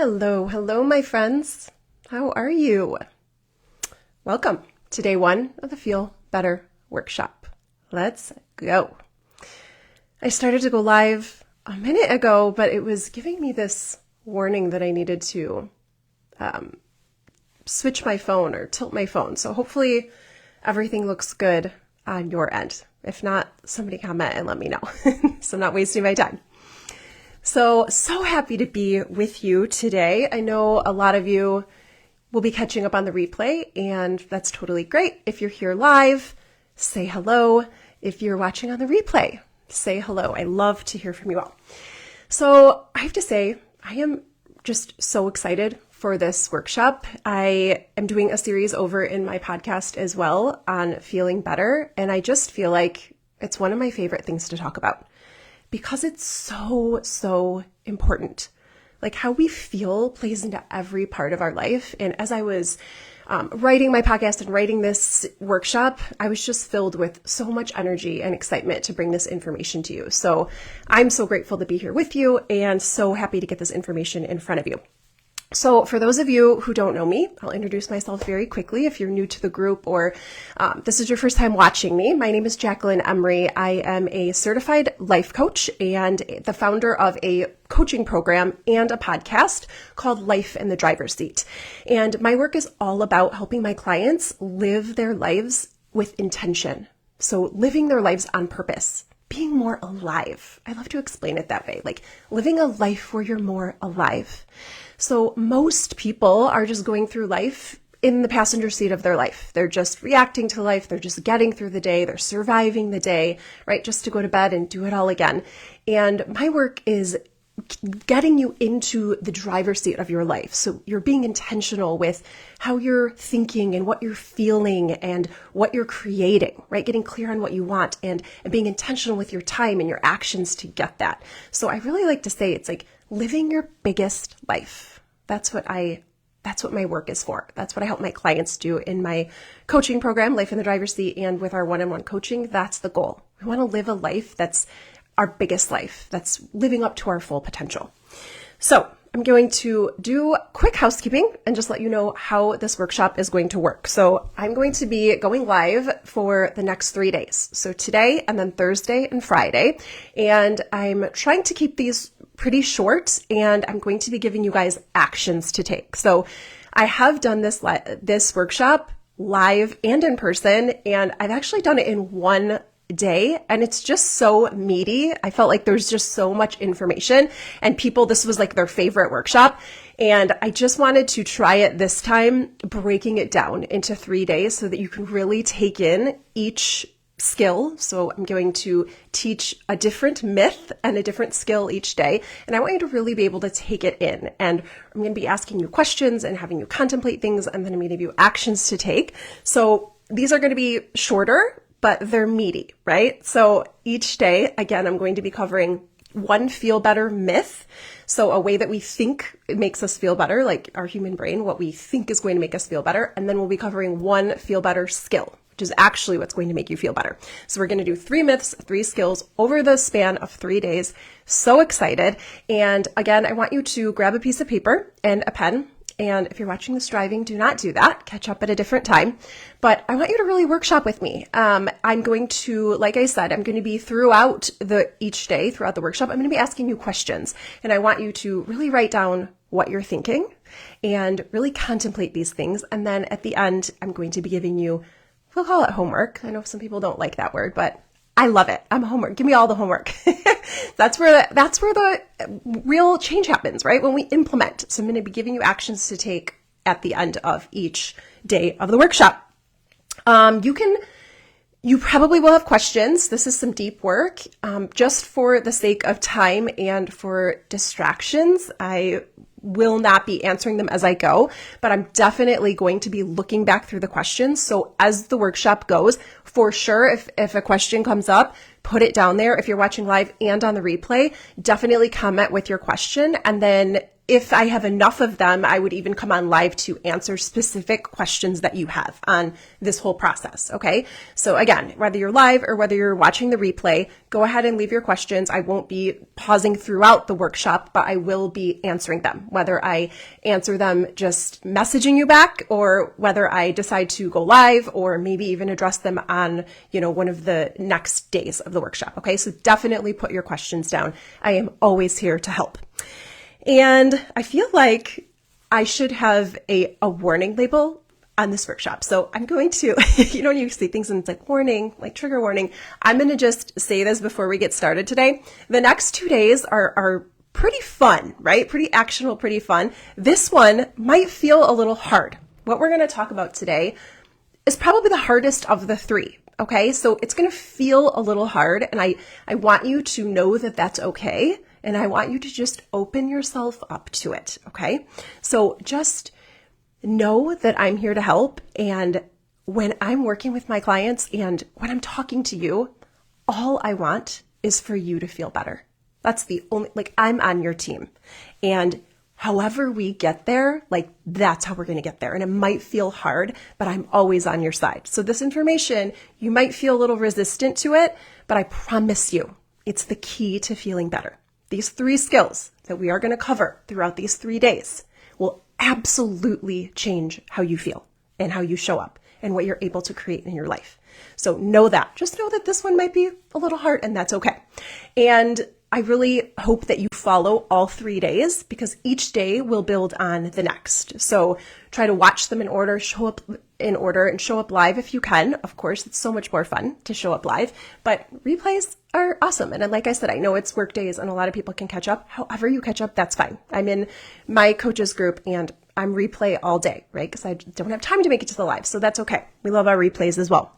Hello, hello, my friends. How are you? Welcome to day one of the Feel Better workshop. Let's go. I started to go live a minute ago, but it was giving me this warning that I needed to switch my phone or tilt my phone. So hopefully everything looks good on your end. If not, somebody comment and let me know so I'm not wasting my time. So happy to be with you today. I know a lot of you will be catching up on the replay, and that's totally great. If you're here live, say hello. If you're watching on the replay, say hello. I love to hear from you all. So I have to say, I am just so excited for this workshop. I am doing a series over in my podcast as well on feeling better, and I just feel like it's one of my favorite things to talk about. Because it's so important. Like how we feel plays into every part of our life. And as I was writing my podcast and writing this workshop, I was just filled with so much energy and excitement to bring this information to you. So I'm so grateful to be here with you and so happy to get this information in front of you. So for those of you who don't know me, I'll introduce myself very quickly if you're new to the group or this is your first time watching me. My name is Jacqueline Emery. I am a certified life coach and the founder of a coaching program and a podcast called Life in the Driver's Seat. And my work is all about helping my clients live their lives with intention. So living their lives on purpose. Being more alive. I love to explain it that way, like living a life where you're more alive. So most people are just going through life in the passenger seat of their life. They're just reacting to life. They're just getting through the day. They're surviving the day, right? Just to go to bed and do it all again. And my work is getting you into the driver's seat of your life. So you're being intentional with how you're thinking and what you're feeling and what you're creating, right? Getting clear on what you want and being intentional with your time and your actions to get that. So I really like to say it's like living your biggest life. That's what my work is for. That's what I help my clients do in my coaching program, Life in the Driver's Seat, and with our one-on-one coaching. That's the goal. We want to live a life that's our biggest life, that's living up to our full potential. So I'm going to do quick housekeeping and just let you know how this workshop is going to work. So I'm going to be going live for the next 3 days. So today and then Thursday and Friday. And I'm trying to keep these pretty short and I'm going to be giving you guys actions to take. So I have done this workshop live and in person, and I've actually done it in one day and it's just so meaty. I felt like there's just so much information and this was like their favorite workshop. And I just wanted to try it this time, breaking it down into 3 days so that you can really take in each skill. So I'm going to teach a different myth and a different skill each day. And I want you to really be able to take it in. And I'm going to be asking you questions and having you contemplate things. And then I'm going to give you actions to take. So these are going to be shorter, but they're meaty, right? So each day, again, I'm going to be covering one feel better myth. So a way that we think it makes us feel better, like our human brain, what we think is going to make us feel better. And then we'll be covering one feel better skill, which is actually what's going to make you feel better. So we're going to do 3 myths, 3 skills over the span of 3 days. So excited. And again, I want you to grab a piece of paper and a pen. And if you're watching this driving, do not do that. Catch up at a different time. But I want you to really workshop with me. I'm going to, like I said, I'm going to be throughout each day, throughout the workshop, I'm going to be asking you questions. And I want you to really write down what you're thinking and really contemplate these things. And then at the end, I'm going to be giving you, we'll call it homework. I know some people don't like that word, but I love it. I'm homework. Give me all the homework. That's where the real change happens, right? When we implement. So I'm going to be giving you actions to take at the end of each day of the workshop. You probably will have questions. This is some deep work. Just for the sake of time and for distractions, I will not be answering them as I go, but I'm definitely going to be looking back through the questions. So as the workshop goes, for sure, if a question comes up, put it down there. If you're watching live and on the replay, definitely comment with your question. And then if I have enough of them, I would even come on live to answer specific questions that you have on this whole process. Okay. So again, whether you're live or whether you're watching the replay, go ahead and leave your questions. I won't be pausing throughout the workshop, but I will be answering them, whether I answer them just messaging you back or whether I decide to go live or maybe even address them on, one of the next days of the workshop. Okay. So definitely put your questions down. I am always here to help. And I feel like I should have a warning label on this workshop. So I'm going to, when you see things and it's like warning, like trigger warning, I'm going to just say this before we get started today. The next 2 days are pretty fun, right? Pretty actionable, pretty fun. This one might feel a little hard. What we're going to talk about today is probably the hardest of the 3. Okay. So it's going to feel a little hard. And I want you to know that that's okay. And I want you to just open yourself up to it. Okay. So just know that I'm here to help. And when I'm working with my clients and when I'm talking to you, all I want is for you to feel better. That's the only, I'm on your team. And however we get there, that's how we're going to get there. And it might feel hard, but I'm always on your side. So this information, you might feel a little resistant to it, but I promise you, it's the key to feeling better. These 3 skills that we are going to cover throughout these 3 days will absolutely change how you feel and how you show up and what you're able to create in your life. So know that. Just know that this one might be a little hard and that's okay. And I really hope that you follow all 3 days because each day will build on the next. So try to watch them in order, show up in order, and show up live if you can. Of course, it's so much more fun to show up live, but replays are awesome. And like I said, I know it's work days and a lot of people can catch up. However you catch up, that's fine. I'm in my coaches group and I'm replay all day, right? Because I don't have time to make it to the live. So that's okay. We love our replays as well.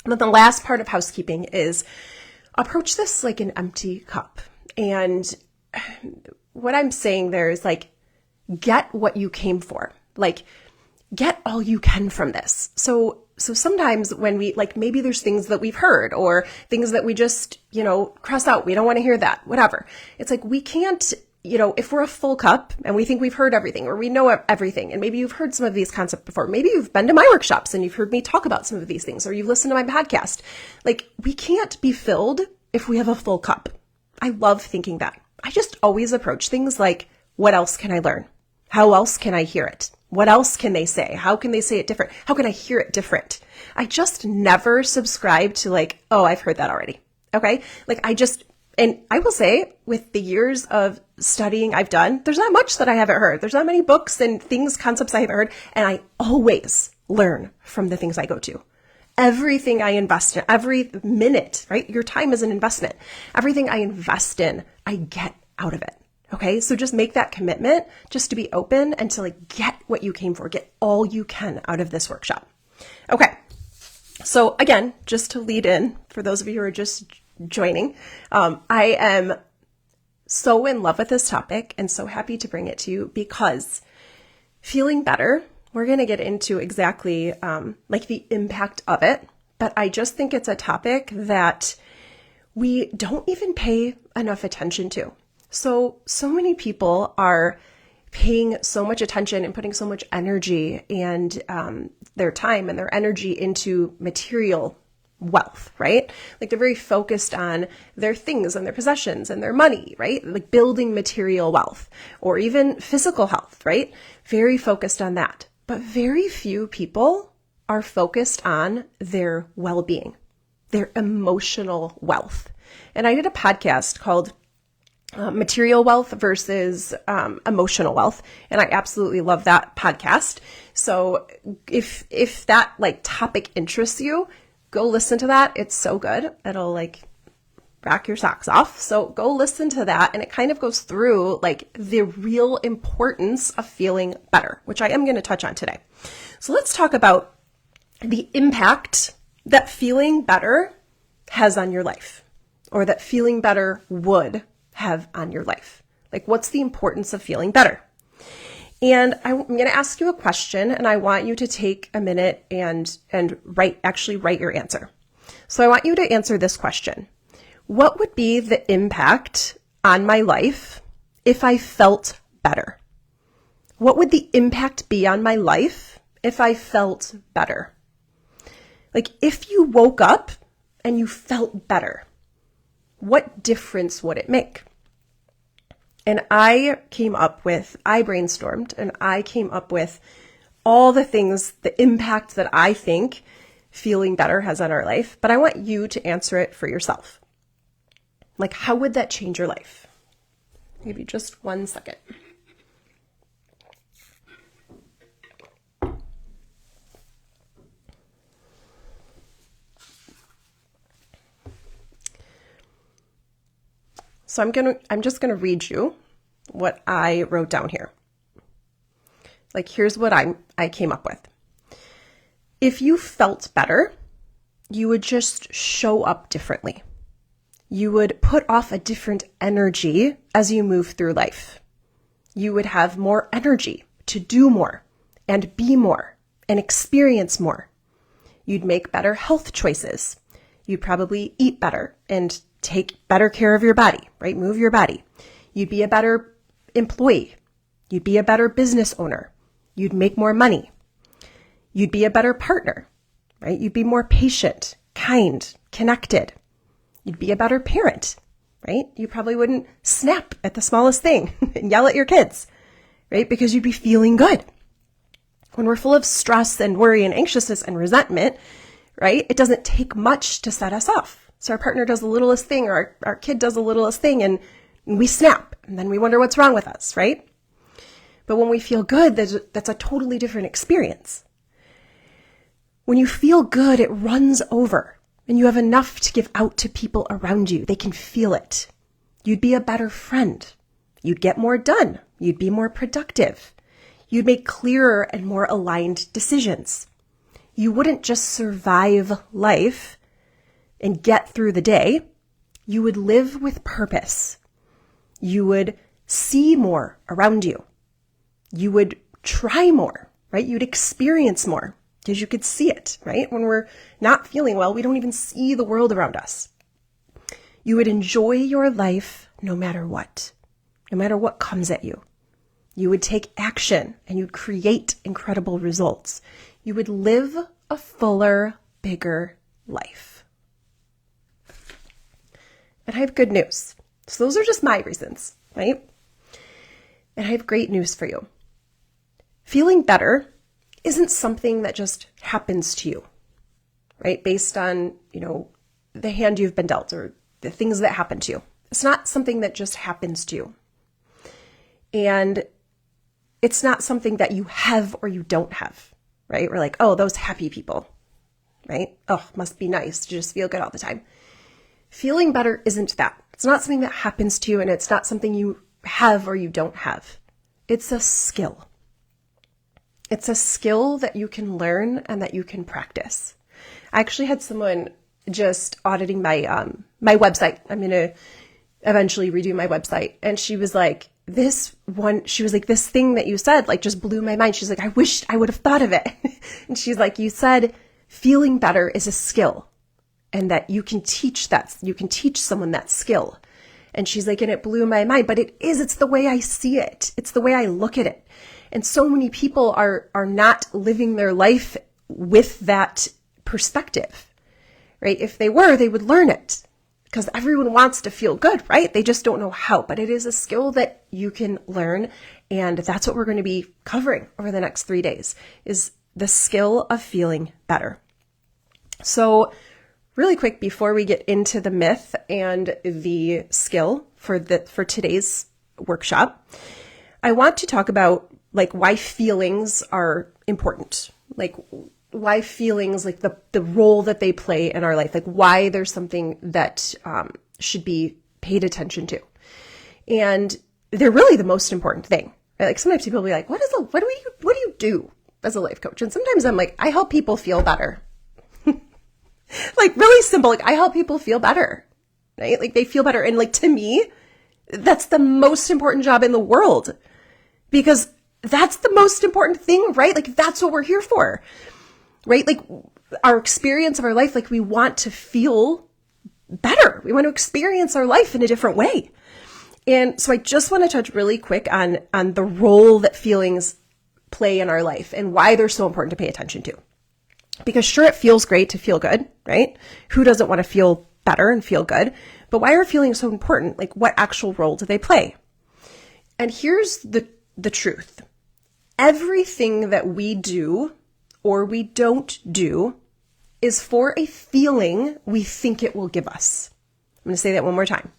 But the last part of housekeeping is approach this like an empty cup. And what I'm saying there is get what you came for. Get all you can from this. So sometimes when we, maybe there's things that we've heard or things that we just, cross out. We don't want to hear that, whatever. It's we can't, if we're a full cup and we think we've heard everything or we know everything, and maybe you've heard some of these concepts before, maybe you've been to my workshops and you've heard me talk about some of these things, or you've listened to my podcast. We can't be filled if we have a full cup. I love thinking that. I just always approach things like, what else can I learn? How else can I hear it? What else can they say? How can they say it different? How can I hear it different? I just never subscribe to oh, I've heard that already. Okay. And I will say with the years of studying I've done, there's not much that I haven't heard. There's not many books and concepts I haven't heard. And I always learn from the things I go to. Everything I invest in, every minute, right? Your time is an investment. Everything I invest in, I get out of it. Okay. So just make that commitment just to be open and to get what you came for, get all you can out of this workshop. Okay. So again, just to lead in for those of you who are just joining, I am so in love with this topic and so happy to bring it to you because feeling better, we're going to get into exactly the impact of it, but I just think it's a topic that we don't even pay enough attention to. So many people are paying so much attention and putting so much energy and their time and their energy into material wealth, right? They're very focused on their things and their possessions and their money, right? Building material wealth or even physical health, right? Very focused on that. But very few people are focused on their well-being, their emotional wealth. And I did a podcast called Material Wealth versus Emotional Wealth. And I absolutely love that podcast. So if that topic interests you, go listen to that. It's so good. It'll rock your socks off. So go listen to that. And it kind of goes through the real importance of feeling better, which I am going to touch on today. So let's talk about the impact that feeling better has on your life, or that feeling better would have on your life. What's the importance of feeling better? And I'm going to ask you a question, and I want you to take a minute and write your answer. So I want you to answer this question. What would be the impact on my life if I felt better? What would the impact be on my life if I felt better? Like if you woke up and you felt better, what difference would it make? And I brainstormed and I came up with all the things, the impact that I think feeling better has on our life, but I want you to answer it for yourself. Like, how would that change your life? Maybe just 1 second. So I'm just gonna read you what I wrote down here. Like, here's what I came up with. If you felt better, you would just show up differently. You would put off a different energy as you move through life. You would have more energy to do more and be more and experience more. You'd make better health choices. You'd probably eat better and take better care of your body, right? Move your body. You'd be a better employee. You'd be a better business owner. You'd make more money. You'd be a better partner, right? You'd be more patient, kind, connected. You'd be a better parent, right? You probably wouldn't snap at the smallest thing and yell at your kids, right? Because you'd be feeling good. When we're full of stress and worry and anxiousness and resentment, right? It doesn't take much to set us off. So our partner does the littlest thing or our kid does the littlest thing and we snap and then we wonder what's wrong with us, right? But when we feel good, that's a totally different experience. When you feel good, it runs over and you have enough to give out to people around you. They can feel it. You'd be a better friend. You'd get more done. You'd be more productive. You'd make clearer and more aligned decisions. You wouldn't just survive life and get through the day. You would live with purpose. You would see more around you. You would try more, right? You'd experience more because you could see it, right? When we're not feeling well, we don't even see the world around us. You would enjoy your life no matter what comes at you. You would take action and you'd create incredible results. You would live a fuller, bigger life. And I have good news. So those are just my reasons, right? And I have great news for you. Feeling better isn't something that just happens to you, right? Based on, the hand you've been dealt or the things that happen to you. It's not something that just happens to you. And it's not something that you have or you don't have, right? We're like, oh, those happy people, right? Oh, must be nice to just feel good all the time. Feeling better isn't that. It's not something that happens to you and it's not something you have or you don't have. It's a skill. It's a skill that you can learn and that you can practice. I actually had someone just auditing my website. I'm going to eventually redo my website. And she was like, this thing that you said, like, just blew my mind. She's like, I wish I would have thought of it. And she's like, you said feeling better is a skill and that you can teach someone that skill. And she's like, and it blew my mind, but it's the way I see it. It's the way I look at it. And so many people are not living their life with that perspective, right? If they were, they would learn it because everyone wants to feel good, right? They just don't know how, but it is a skill that you can learn. And that's what we're going to be covering over the next 3 days is the skill of feeling better. So really quick, before we get into the myth and the skill for today's workshop, I want to talk about why feelings are important, why feelings, the role that they play in our life, why there's something that should be paid attention to. And they're really the most important thing. Right? Sometimes people will be like, what do you do as a life coach? And sometimes I'm like, I help people feel better. Really simple. I help people feel better, right? They feel better. And to me, that's the most important job in the world because that's the most important thing, right? That's what we're here for, right? Our experience of our life, we want to feel better. We want to experience our life in a different way. And so I just want to touch really quick on the role that feelings play in our life and why they're so important to pay attention to. Because sure, it feels great to feel good, right? Who doesn't want to feel better and feel good? But why are feelings so important? Like, what actual role do they play? And here's the truth. Everything that we do or we don't do is for a feeling we think it will give us. I'm going to say that one more time.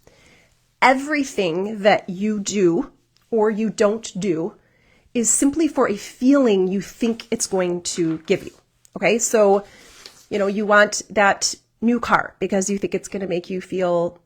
Everything that you do or you don't do is simply for a feeling you think it's going to give you. Okay, so, you want that new car because you think it's going to make you feel,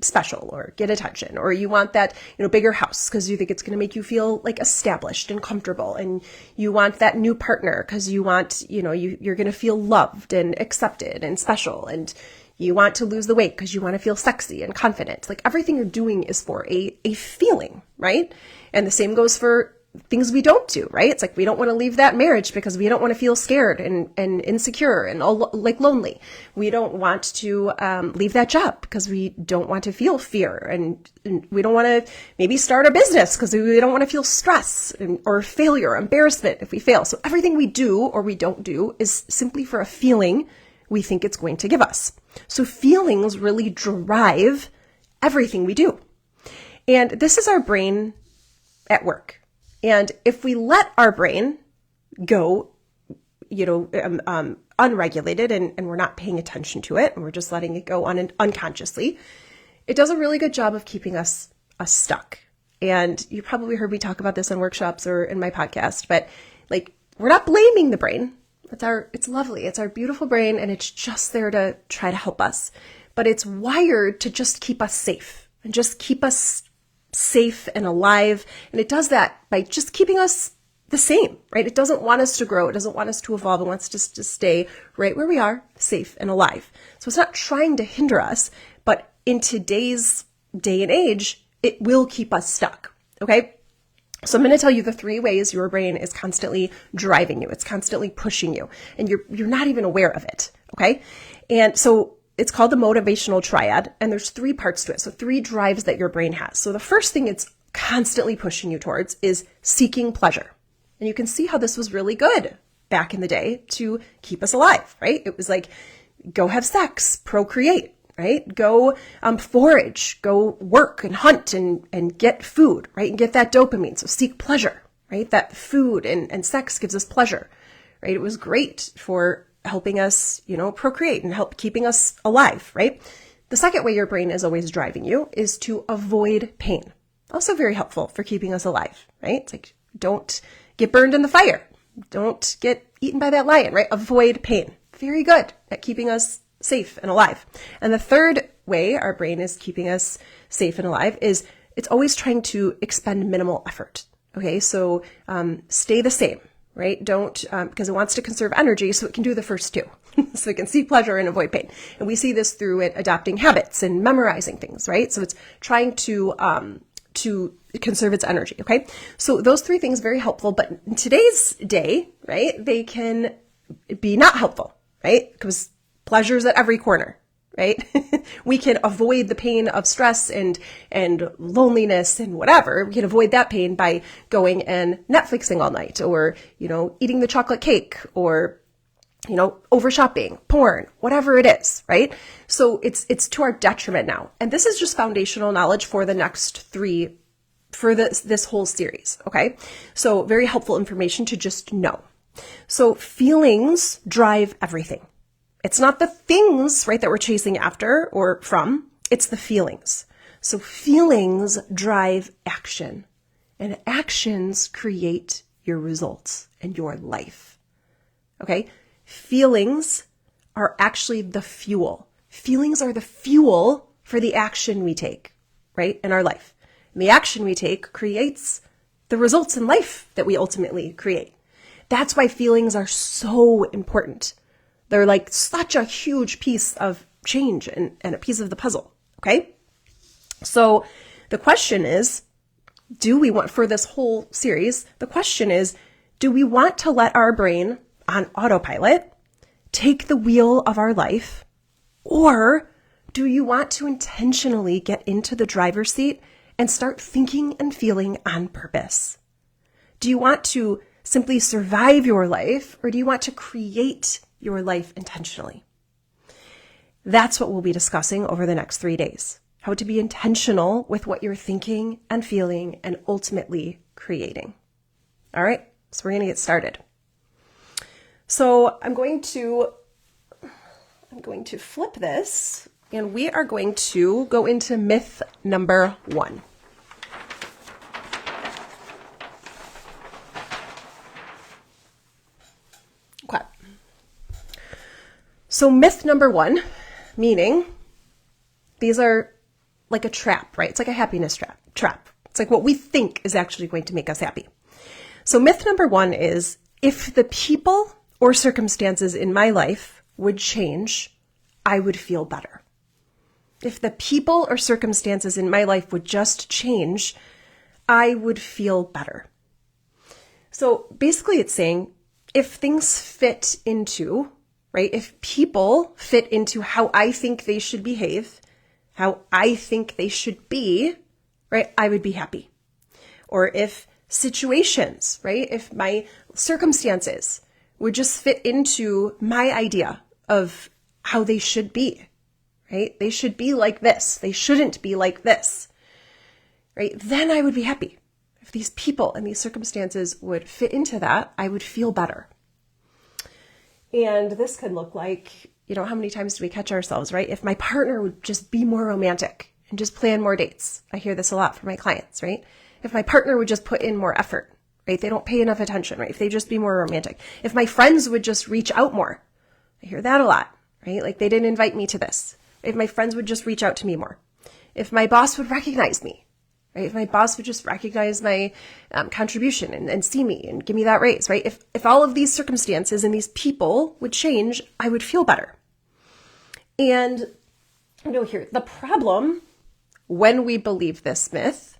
special or get attention, or you want that, bigger house because you think it's going to make you feel like established and comfortable, and you want that new partner because you want, you're going to feel loved and accepted and special, and you want to lose the weight because you want to feel sexy and confident. Like, everything you're doing is for a feeling, right? And the same goes for things we don't do, right? It's like we don't want to leave that marriage because we don't want to feel scared and insecure and all like lonely. We don't want to leave that job because we don't want to feel fear, and we don't want to maybe start a business because we don't want to feel stress or failure or embarrassment if we fail. So everything we do or we don't do is simply for a feeling we think it's going to give us. So feelings really drive everything we do. And this is our brain at work. And if we let our brain go, unregulated and we're not paying attention to it and we're just letting it go unconsciously, it does a really good job of keeping us stuck. And you probably heard me talk about this in workshops or in my podcast, but we're not blaming the brain. It's lovely. It's our beautiful brain, and it's just there to try to help us. But it's wired to just keep us safe and just keep us safe and alive. And it does that by just keeping us the same, right? It doesn't want us to grow. It doesn't want us to evolve. It wants us to stay right where we are, safe and alive. So it's not trying to hinder us, but in today's day and age, it will keep us stuck. Okay. So I'm going to tell you the 3 ways your brain is constantly driving you. It's constantly pushing you, and you're not even aware of it. Okay. And so it's called the motivational triad, and there's 3 parts to it. So 3 drives that your brain has. So the first thing it's constantly pushing you towards is seeking pleasure. And you can see how this was really good back in the day to keep us alive, right? It was like, go have sex, procreate, right? Go forage, go work and hunt and get food, right? And get that dopamine. So seek pleasure, right? That food and sex gives us pleasure, right? It was great for helping us, procreate and help keeping us alive, right? The second way your brain is always driving you is to avoid pain. Also very helpful for keeping us alive, right? It's like, don't get burned in the fire. Don't get eaten by that lion, right? Avoid pain. Very good at keeping us safe and alive. And the third way our brain is keeping us safe and alive is it's always trying to expend minimal effort. Okay, so stay the same, right? Don't, because it wants to conserve energy, so it can do the first 2. So it can seek pleasure and avoid pain. And we see this through it adopting habits and memorizing things, right? So it's trying to conserve its energy, okay? So those 3 things very helpful, but in today's day, right, they can be not helpful, right? Because pleasure's at every corner, right? We can avoid the pain of stress and loneliness and whatever. We can avoid that pain by going and Netflixing all night, or, eating the chocolate cake, or, over shopping, porn, whatever it is, right? So it's to our detriment now. And this is just foundational knowledge for the next 3, for this whole series, okay? So very helpful information to just know. So feelings drive everything. It's not the things, right, that we're chasing after or from. It's the feelings. So feelings drive action, and actions create your results and your life. Okay? Feelings are actually the fuel. Feelings are the fuel for the action we take, right, in our life. And the action we take creates the results in life that we ultimately create. That's why feelings are so important. They're like such a huge piece of change and a piece of the puzzle, okay? So the question is, for this whole series, the question is, do we want to let our brain on autopilot take the wheel of our life, or do you want to intentionally get into the driver's seat and start thinking and feeling on purpose? Do you want to simply survive your life, or do you want to create your life intentionally? That's what we'll be discussing over the next 3 days. How to be intentional with what you're thinking and feeling and ultimately creating. All right, so we're going to get started. So I'm going to flip this, and we are going to go into myth number 1. Okay. So myth number 1, meaning these are like a trap, right? It's like a happiness trap. It's like what we think is actually going to make us happy. So myth number 1 is, if the people or circumstances in my life would change, I would feel better. If the people or circumstances in my life would just change, I would feel better. So basically it's saying, if things fit into, right, if people fit into how I think they should behave, how I think they should be, right, I would be happy. Or if situations, right, if my circumstances would just fit into my idea of how they should be, right, they should be like this, they shouldn't be like this, right, then I would be happy. If these people and these circumstances would fit into that, I would feel better. And this could look like, how many times do we catch ourselves, right? If my partner would just be more romantic and just plan more dates. I hear this a lot from my clients, right? If my partner would just put in more effort, right? They don't pay enough attention, right? If they just be more romantic. If my friends would just reach out more. I hear that a lot, right? Like, they didn't invite me to this. If my friends would just reach out to me more. If my boss would recognize me, right? If my boss would just recognize my contribution and see me and give me that raise, right? If all of these circumstances and these people would change, I would feel better. And here, the problem when we believe this myth,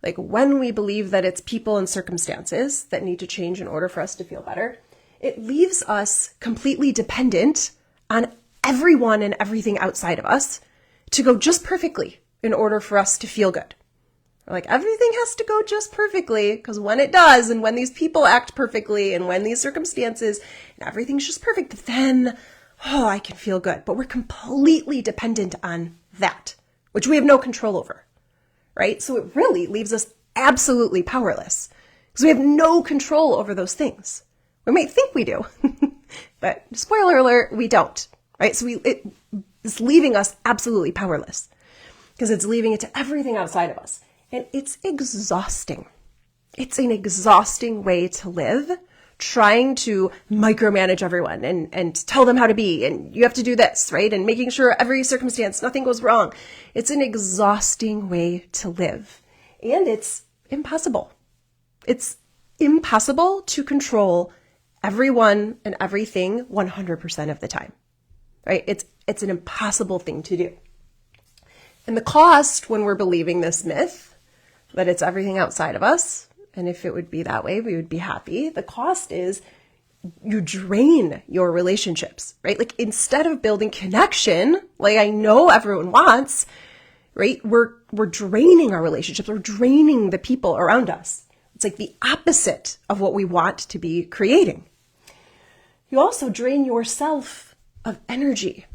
like when we believe that it's people and circumstances that need to change in order for us to feel better, it leaves us completely dependent on everyone and everything outside of us to go just perfectly in order for us to feel good. Like, everything has to go just perfectly, because when it does, and when these people act perfectly, and when these circumstances, and everything's just perfect, then, I can feel good. But we're completely dependent on that, which we have no control over, right? So it really leaves us absolutely powerless, because we have no control over those things. We might think we do, but spoiler alert, we don't, right? So it's leaving us absolutely powerless, because it's leaving it to everything outside of us. And it's exhausting. It's an exhausting way to live, trying to micromanage everyone and tell them how to be, and you have to do this, right? And making sure every circumstance, nothing goes wrong. It's an exhausting way to live. And it's impossible. It's impossible to control everyone and everything 100% of the time, right? It's an impossible thing to do. And the cost when we're believing this myth, that it's everything outside of us, and if it would be that way, we would be happy. The cost is you drain your relationships, right? Like, instead of building connection, like I know everyone wants, right? We're draining our relationships. We're draining the people around us. It's like the opposite of what we want to be creating. You also drain yourself of energy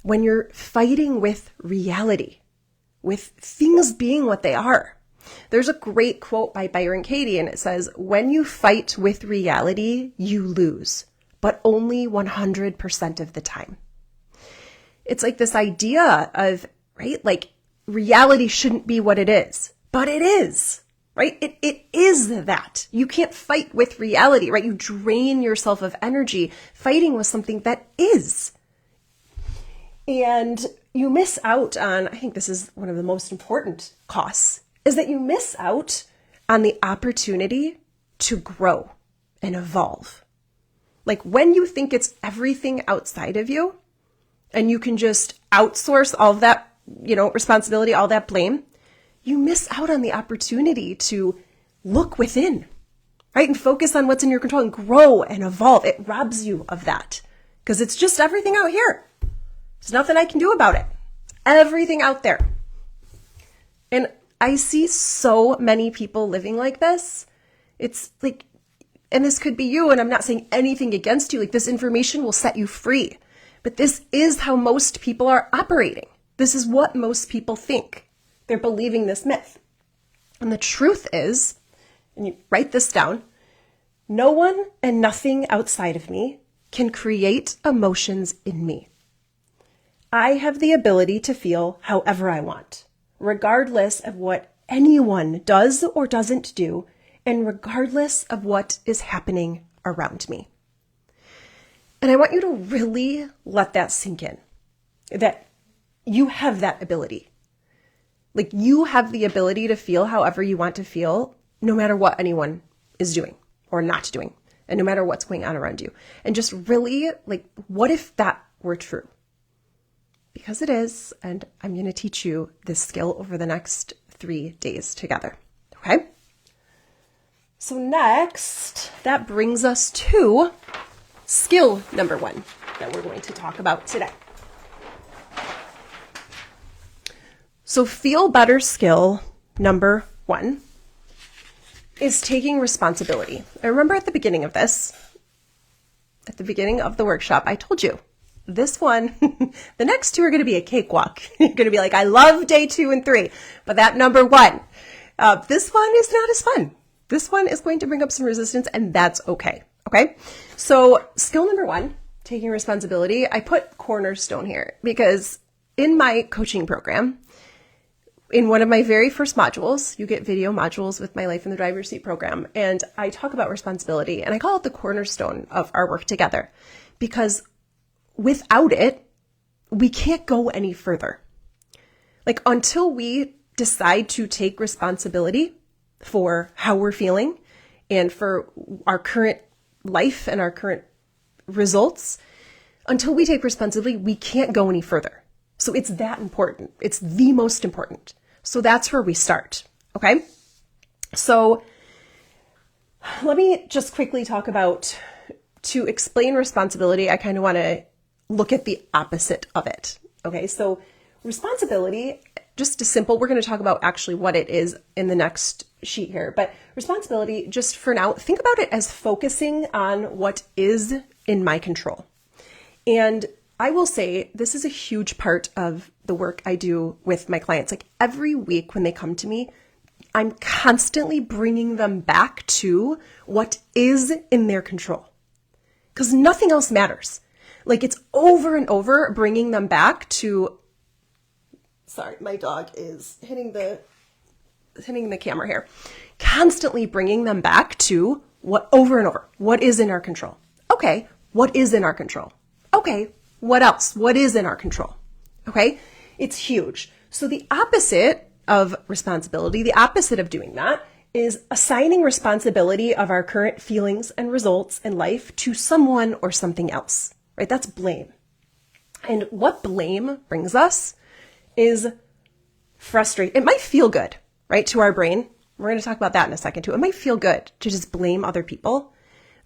when you're fighting with reality, with things being what they are. There's a great quote by Byron Katie, and it says, "When you fight with reality, you lose, but only 100% of the time." It's like this idea of, right, like reality shouldn't be what it is, but it is, right? It is that. You can't fight with reality, right? You drain yourself of energy fighting with something that is. And you miss out on, I think this is one of the most important costs, is that you miss out on the opportunity to grow and evolve. Like, when you think it's everything outside of you and you can just outsource all of that, responsibility, all that blame, you miss out on the opportunity to look within, right? And focus on what's in your control and grow and evolve. It robs you of that because it's just everything out here. There's nothing I can do about it. everything out there. And I see so many people living like this. It's like, and this could be you, and I'm not saying anything against you. Like, this information will set you free. But this is how most people are operating. This is what most people think. They're believing this myth. And the truth is, and you write this down, no one and nothing outside of me can create emotions in me. I have the ability to feel however I want, regardless of what anyone does or doesn't do, and regardless of what is happening around me. And I want you to really let that sink in, that you have that ability. Like, you have the ability to feel however you want to feel, no matter what anyone is doing or not doing, and no matter what's going on around you. And just really, like, what if that were true? Because it is, and I'm going to teach you this skill over the next 3 days together. Okay? So next, that brings us to skill number 1 that we're going to talk about today. So feel better skill number 1 is taking responsibility. I remember at the beginning of this, at the beginning of the workshop, I told you this one, the next 2 are going to be a cakewalk. You're going to be like, I love day 2 and 3, but that number 1, this one is not as fun. This one is going to bring up some resistance, and that's okay. Okay. So skill number 1, taking responsibility. I put cornerstone here because in my coaching program, in one of my very first modules, you get video modules with my Life in the Driver's Seat program, and I talk about responsibility, and I call it the cornerstone of our work together, because without it, we can't go any further. Like, until we decide to take responsibility for how we're feeling and for our current life and our current results, until we take responsibility, we can't go any further. So it's that important. It's the most important. So that's where we start. Okay. So let me just quickly talk about, to explain responsibility, I kind of want to look at the opposite of it. Okay. So responsibility, just a simple, we're going to talk about actually what it is in the next sheet here, but responsibility, just for now, think about it as focusing on what is in my control. And I will say this is a huge part of the work I do with my clients. Like, every week when they come to me, I'm constantly bringing them back to what is in their control, because nothing else matters. Like, it's over and over bringing them back to, sorry, my dog is hitting the camera here, constantly bringing them back to what, over and over, what is in our control. Okay. What is in our control? Okay. What else? What is in our control? Okay. It's huge. So the opposite of responsibility, the opposite of doing that, is assigning responsibility of our current feelings and results in life to someone or something else, right? That's blame. And what blame brings us is frustration. It might feel good, right, to our brain. We're going to talk about that in a second too. It might feel good to just blame other people,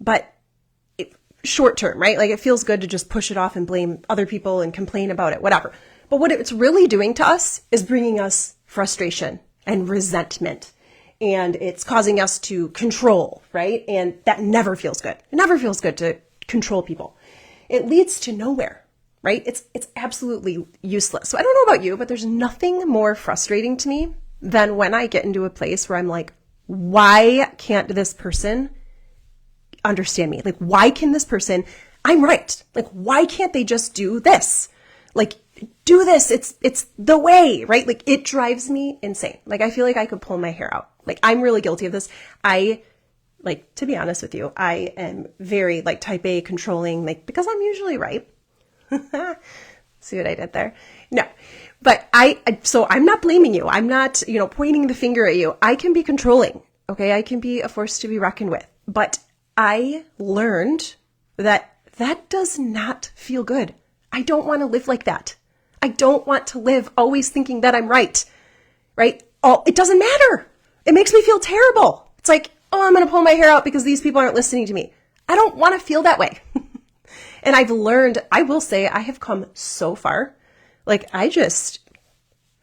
but short term, right? Like, it feels good to just push it off and blame other people and complain about it, whatever. But what it's really doing to us is bringing us frustration and resentment, and it's causing us to control, right? And that never feels good. It never feels good to control people. It leads to nowhere, right? It's absolutely useless. So I don't know about you, but there's nothing more frustrating to me than when I get into a place where I'm like, why can't this person understand me? Like, why can this person, I'm right. Like, why can't they just do this? Like, do this. It's the way, right? Like, it drives me insane. Like, I feel like I could pull my hair out. Like, I'm really guilty of this. To be honest with you, I am very like type A controlling, like, because I'm usually right. See what I did there? No, but so I'm not blaming you. I'm not, pointing the finger at you. I can be controlling. Okay. I can be a force to be reckoned with, but I learned that does not feel good. I don't want to live like that. I don't want to live always thinking that I'm right? It doesn't matter. It makes me feel terrible. It's like, oh, I'm going to pull my hair out because these people aren't listening to me. I don't want to feel that way. And I've learned, I will say, I have come so far. Like, I just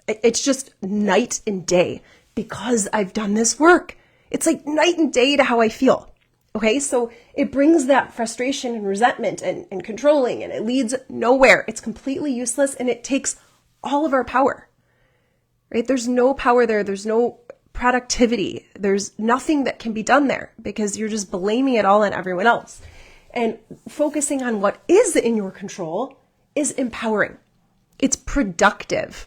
It's just night and day because I've done this work. It's like night and day to how I feel. Okay, so it brings that frustration and resentment and controlling, and it leads nowhere. It's completely useless, and it takes all of our power, right? There's no power there. There's no productivity. There's nothing that can be done there because you're just blaming it all on everyone else. And focusing on what is in your control is empowering. It's productive.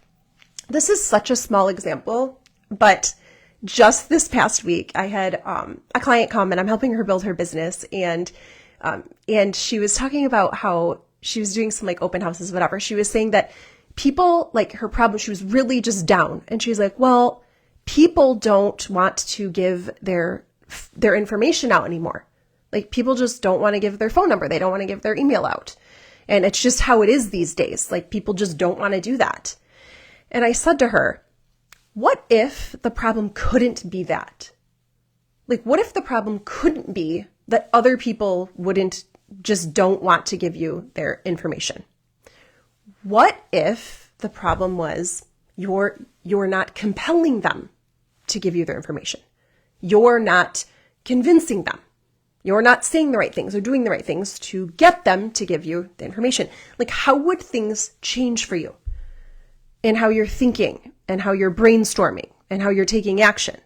This is such a small example, but just this past week, I had a client come and I'm helping her build her business, and she was talking about how she was doing some like open houses, whatever. She was saying that people, like her problem, she was really just down, and she was like, well, people don't want to give their information out anymore. Like people just don't want to give their phone number. They don't want to give their email out. And it's just how it is these days. Like people just don't want to do that. And I said to her, what if the problem couldn't be that? Like, what if the problem couldn't be that other people don't want to give you their information? What if the problem was you're not compelling them to give you their information? You're not convincing them. You're not saying the right things or doing the right things to get them to give you the information. Like, how would things change for you in how you're thinking and how you're brainstorming and how you're taking action?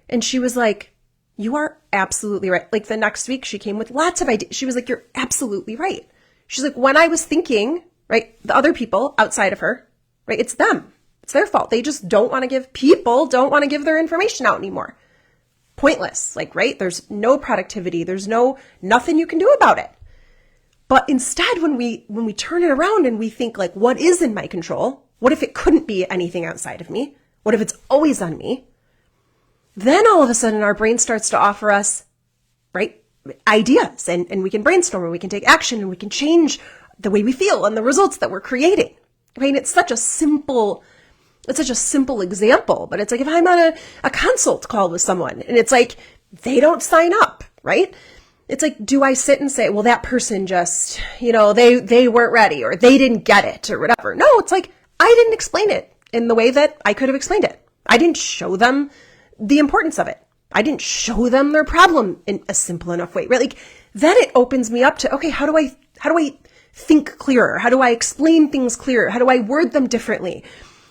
And she was like, you are absolutely right. Like the next week she came with lots of ideas. She was like, you're absolutely right. She's like, when I was thinking, right, the other people outside of her, right, it's them. It's their fault. They just don't want to don't want to give their information out anymore. Pointless. Like, right? There's no productivity. There's nothing you can do about it. But instead, when we turn it around and we think like, what is in my control? What if it couldn't be anything outside of me? What if it's always on me? Then all of a sudden our brain starts to offer us, right, ideas, and we can brainstorm and we can take action and we can change the way we feel and the results that we're creating. Right? It's such a simple example, but it's like if I'm on a consult call with someone and it's like they don't sign up, right? It's like, do I sit and say, well, that person just, they weren't ready or they didn't get it or whatever? No, it's like, I didn't explain it in the way that I could have explained it. I didn't show them the importance of it. I didn't show them their problem in a simple enough way, right? Like then it opens me up to, okay, how do I think clearer? How do I explain things clearer? How do I word them differently?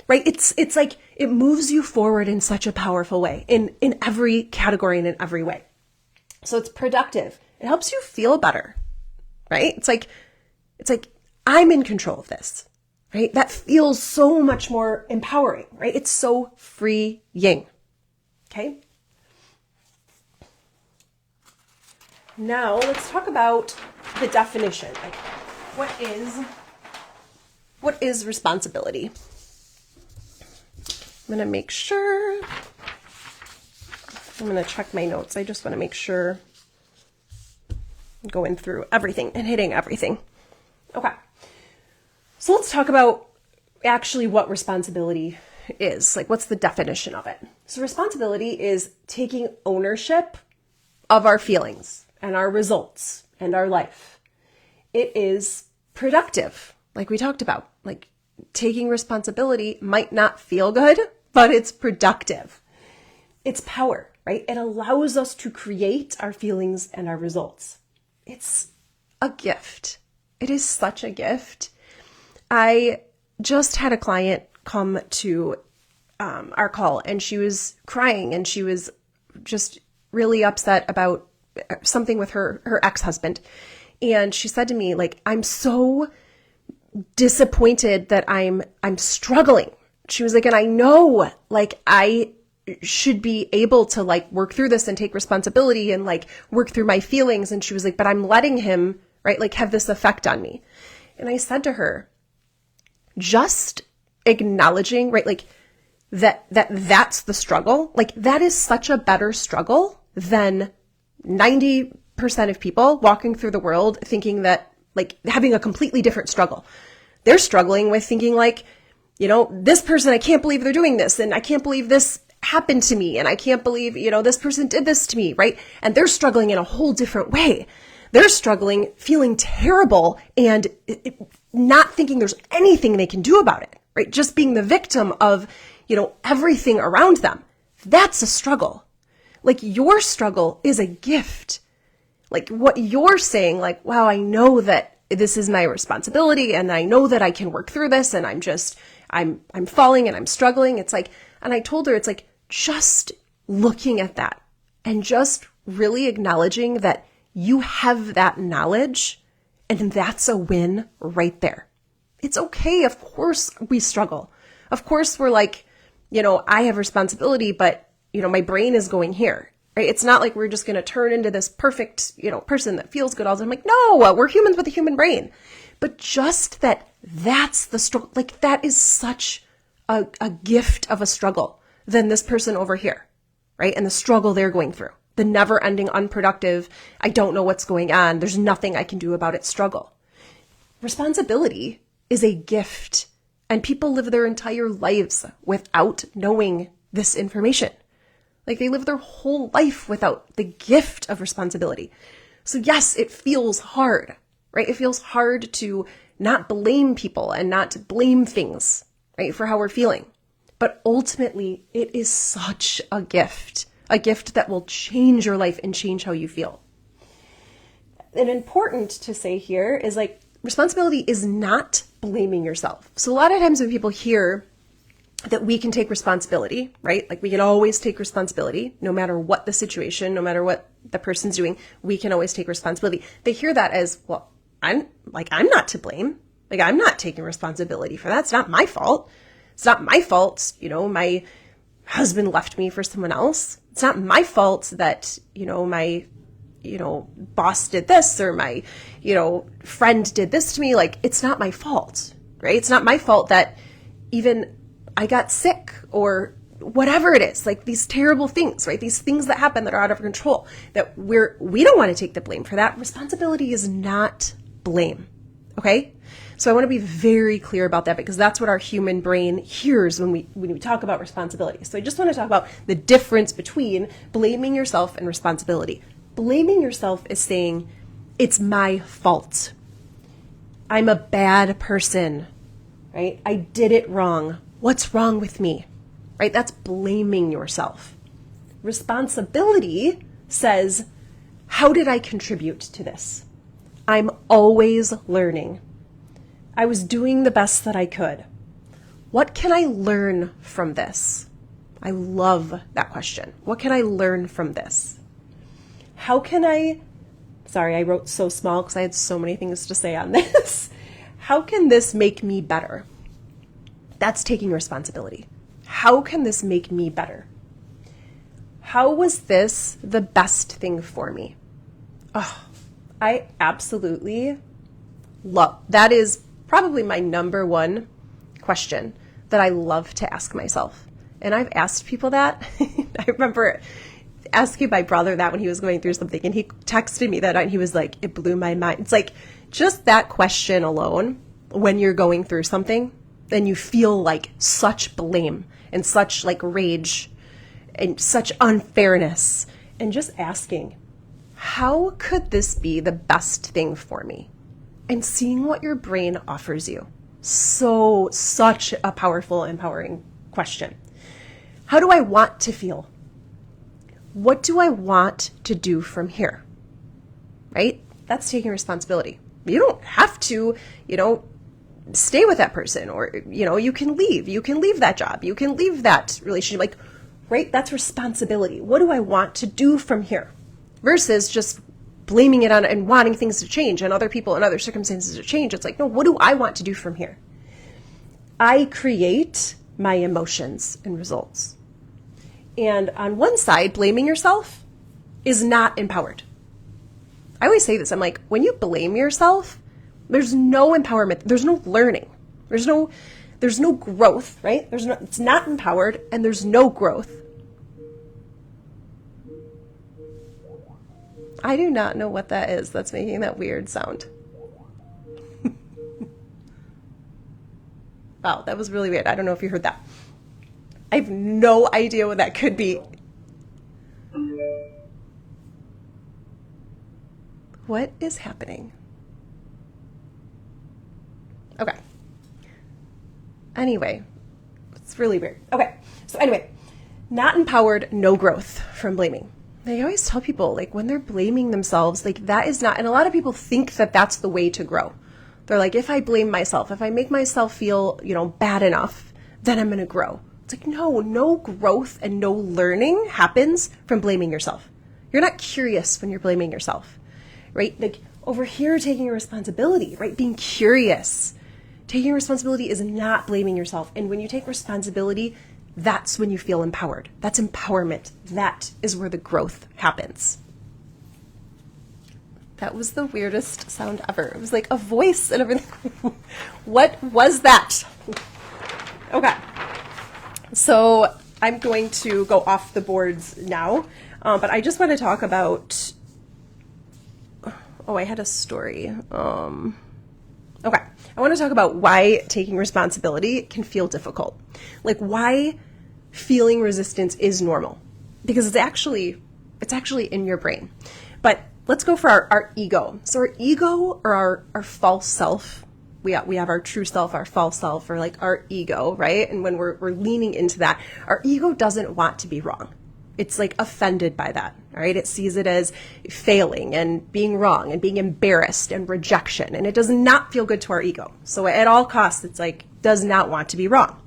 Right? It's like it moves you forward in such a powerful way in every category and in every way. So it's productive. It helps you feel better, right? It's like I'm in control of this, right? That feels so much more empowering, right? It's so freeing. Okay. Now let's talk about the definition. Like, what is responsibility? I'm going to make sure. I'm going to check my notes. I just want to make sure I'm going through everything and hitting everything. Okay. So let's talk about actually what responsibility is. Like, what's the definition of it? So responsibility is taking ownership of our feelings and our results and our life. It is productive, like we talked about. Like, taking responsibility might not feel good, but it's productive. It's power, right? It allows us to create our feelings and our results. It's a gift. It is such a gift. I just had a client come to our call, and she was crying, and she was just really upset about something with her ex-husband. And she said to me, like, I'm so disappointed that I'm struggling. She was like, and I know, like, I should be able to like work through this and take responsibility and like work through my feelings. And she was like, but I'm letting him, right, like have this effect on me. And I said to her, just acknowledging, right, like that's the struggle. Like that is such a better struggle than 90% of people walking through the world thinking that, like, having a completely different struggle. They're struggling with thinking like, this person, I can't believe they're doing this. And I can't believe this happened to me. And I can't believe, this person did this to me. Right. And they're struggling in a whole different way. They're struggling, feeling terrible and not thinking there's anything they can do about it. right? Just being the victim of, everything around them. That's a struggle. Like your struggle is a gift. Like what you're saying, like, wow, I know that this is my responsibility and I know that I can work through this and I'm falling and I'm struggling. It's like, and I told her, it's like just looking at that and just really acknowledging that you have that knowledge and that's a win right there. It's okay. Of course we struggle. Of course we're like, I have responsibility, but my brain is going here, right? It's not like we're just going to turn into this perfect, person that feels good all the time. Like, no, we're humans with a human brain. But just that's the struggle. Like that is such a gift of a struggle than this person over here, right? And the struggle they're going through, the never ending, unproductive, I don't know what's going on, there's nothing I can do about it struggle. Responsibility is a gift, and people live their entire lives without knowing this information. Like they live their whole life without the gift of responsibility. So yes, it feels hard, right? It feels hard to not blame people and not blame things, right, for how we're feeling. But ultimately, it is such a gift that will change your life and change how you feel. And important to say here is like, responsibility is not blaming yourself. So a lot of times when people hear that we can take responsibility, right? Like we can always take responsibility, no matter what the situation, no matter what the person's doing, we can always take responsibility. They hear that as, well, I'm not to blame. Like I'm not taking responsibility for that. It's not my fault. It's not my fault. My husband left me for someone else. It's not my fault that, my, boss did this or my, friend did this to me. Like it's not my fault, right? It's not my fault that even I got sick or whatever it is, like these terrible things, right? These things that happen that are out of control, that we don't want to take the blame for that. Responsibility is not blame. Okay. So I want to be very clear about that because that's what our human brain hears when we talk about responsibility. So I just want to talk about the difference between blaming yourself and responsibility. Blaming yourself is saying, it's my fault. I'm a bad person, right? I did it wrong. What's wrong with me, right? That's blaming yourself. Responsibility says, how did I contribute to this? I'm always learning. I was doing the best that I could. What can I learn from this? I love that question. What can I learn from this? How can I wrote so small because I had so many things to say on this. How can this make me better? That's taking responsibility. How can this make me better? How was this the best thing for me? Oh, I absolutely love, that is probably my number one question that I love to ask myself. And I've asked people that. I remember asking my brother that when he was going through something and he texted me that night and he was like, it blew my mind. It's like just that question alone, when you're going through something, then you feel like such blame and such like rage and such unfairness, and just asking, how could this be the best thing for me? And seeing what your brain offers you. Such a powerful, empowering question. How do I want to feel? What do I want to do from here? Right? That's taking responsibility. You don't have to, stay with that person, or, you can leave. You can leave that job. You can leave that relationship. Like, right? That's responsibility. What do I want to do from here? Versus just blaming it on and wanting things to change and other people and other circumstances to change. It's like, no, what do I want to do from here? I create my emotions and results. And on one side, blaming yourself is not empowered. I always say this. I'm like, when you blame yourself, there's no empowerment. There's no learning. There's no growth, right? It's not empowered, and there's no growth. I do not know what that is that's making that weird sound. Wow, that was really weird. I don't know if you heard that. I have no idea what that could be. What is happening? Okay. Anyway, it's really weird. Okay, so anyway, not empowered, no growth from blaming. I always tell people, like, when they're blaming themselves, like, that is not, and a lot of people think that that's the way to grow. They're like, if I blame myself, if I make myself feel, bad enough, then I'm going to grow. It's like, no growth and no learning happens from blaming yourself. You're not curious when you're blaming yourself, right? Like, over here, taking responsibility, right? Being curious. Taking responsibility is not blaming yourself. And when you take responsibility, that's when you feel empowered. That's empowerment. That is where the growth happens. That was the weirdest sound ever. It was like a voice and everything. What was that? Okay. So I'm going to go off the boards now, but I just want to talk about, I had a story. Okay. I want to talk about why taking responsibility can feel difficult. Like, why feeling resistance is normal. Because it's actually in your brain. But let's go for our ego. So our ego, or our false self, we have our true self, our false self, or like our ego, right? And when we're leaning into that, our ego doesn't want to be wrong. It's like offended by that, all right? It sees it as failing and being wrong and being embarrassed and rejection. And it does not feel good to our ego. So at all costs, it's like, does not want to be wrong.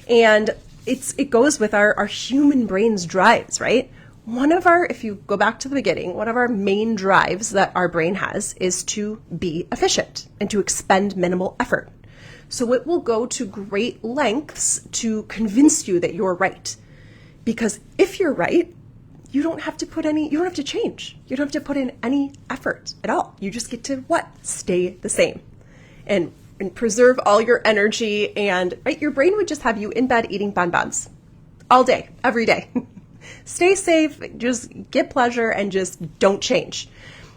And it goes with our human brain's drives, right? If you go back to the beginning, one of our main drives that our brain has is to be efficient and to expend minimal effort. So it will go to great lengths to convince you that you're right. Because if you're right, you don't have to change. You don't have to put in any effort at all. You just get to stay the same and preserve all your energy. And right, your brain would just have you in bed eating bonbons all day, every day. Stay safe, just get pleasure, and just don't change.